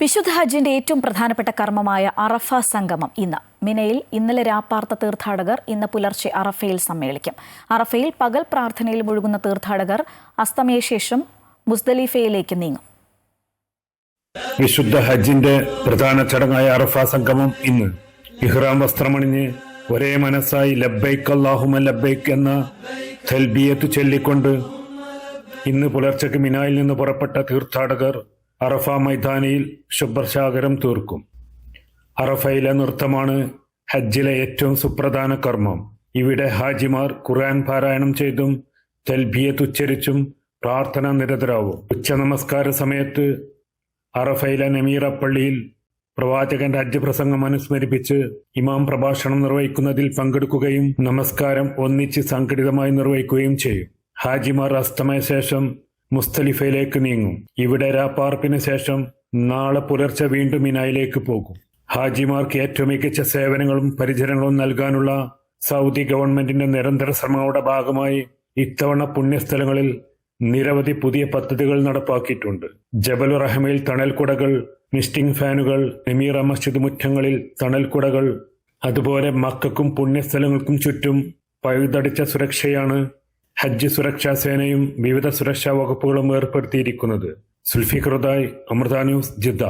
വിശുദ്ധ ഹജ്ജിന്റെ ഏറ്റവും പ്രധാനപ്പെട്ട കർമ്മമായ അറഫ സംഗമം ഇന്ന്. മിനയിൽ ഇന്നലെ രാപ്പാർത്ത തീർത്ഥാടകർ ഇന്ന് പുലർച്ചെ അറഫയിൽ സമ്മേളിക്കും. അറഫയിൽ പകൽ പ്രാർത്ഥനയിൽ മുഴുകുന്ന തീർത്ഥാടകർ അസ്തമയശേഷം മുസ്ദലിഫയിലേക്ക് നീങ്ങും. വിശുദ്ധ ഹജ്ജിന്റെ പ്രധാന ചടങ്ങായ അറഫ സംഗമം ഇന്ന്. ഇഹ്റാം വസ്ത്രമണിഞ്ഞ് ഒരേ മനസ്സായി ലബ്ബൈക്ക് അല്ലാഹുമ്മ ലബ്ബൈക്ക് എന്ന തൽബിയത്ത് ചൊല്ലിക്കൊണ്ട് ഇന്ന് പുലർച്ചയ്ക്ക് മിനായിൽ നിന്ന് പുറപ്പെട്ട തീർത്ഥാടകർ അറഫ മൈതാനിയിൽ ശുഭ്രശാകരം തീർക്കും. അറഫയിലെ നൃത്തമാണ് ഹജ്ജിലെ ഏറ്റവും സുപ്രധാന കർമ്മം. ഇവിടെ ഹാജിമാർ ഖുർആൻ പാരായണം ചെയ്തും തൽബിയത്ത് ഉച്ചരിച്ചും പ്രാർത്ഥന നിരതരാവും. ഉച്ചനമസ്കാര സമയത്ത് അറഫയിലെ നമീറ പള്ളിയിൽ പ്രവാചകന്റെ ഹജ്ജ് പ്രസംഗം അനുസ്മരിപ്പിച്ച് ഇമാം പ്രഭാഷണം നിർവഹിക്കുന്നതിൽ പങ്കെടുക്കുകയും നമസ്കാരം ഒന്നിച്ച് സംഘടിതമായി നിർവഹിക്കുകയും ചെയ്യും. ഹാജിമാർ അസ്തമയശേഷം മുസ്തലിഫയിലേക്ക് നീങ്ങും. ഇവിടെ രാപ്പാർപ്പിന് ശേഷം നാളെ പുലർച്ചെ വീണ്ടും മിനായിലേക്ക് പോകും. ഹാജിമാർക്ക് ഏറ്റവും മികച്ച സേവനങ്ങളും പരിചരണങ്ങളും നൽകാനുള്ള സൗദി ഗവൺമെന്റിന്റെ നിരന്തര ശ്രമങ്ങളുടെ ഭാഗമായി ഇത്തവണ പുണ്യസ്ഥലങ്ങളിൽ നിരവധി പുതിയ പദ്ധതികൾ നടപ്പാക്കിയിട്ടുണ്ട്. ജബലുർ റഹ്മയിൽ തണൽക്കുടകൾ, മിസ്റ്റിംഗ് ഫാനുകൾ, നമീറ മസ്ജിദ് മുറ്റങ്ങളിൽ തണൽക്കുടകൾ, അതുപോലെ മക്കൾക്കും പുണ്യസ്ഥലങ്ങൾക്കും ചുറ്റും പഴുതടിച്ച സുരക്ഷയാണ് ഹജ്ജ് സുരക്ഷാ സേനയും വിവിധ സുരക്ഷാ വകുപ്പുകളും ഏർപ്പെടുത്തിയിരിക്കുന്നത്. സുൽഫിഖറുദായ്, അമൃത ന്യൂസ്, ജിദ്ദ.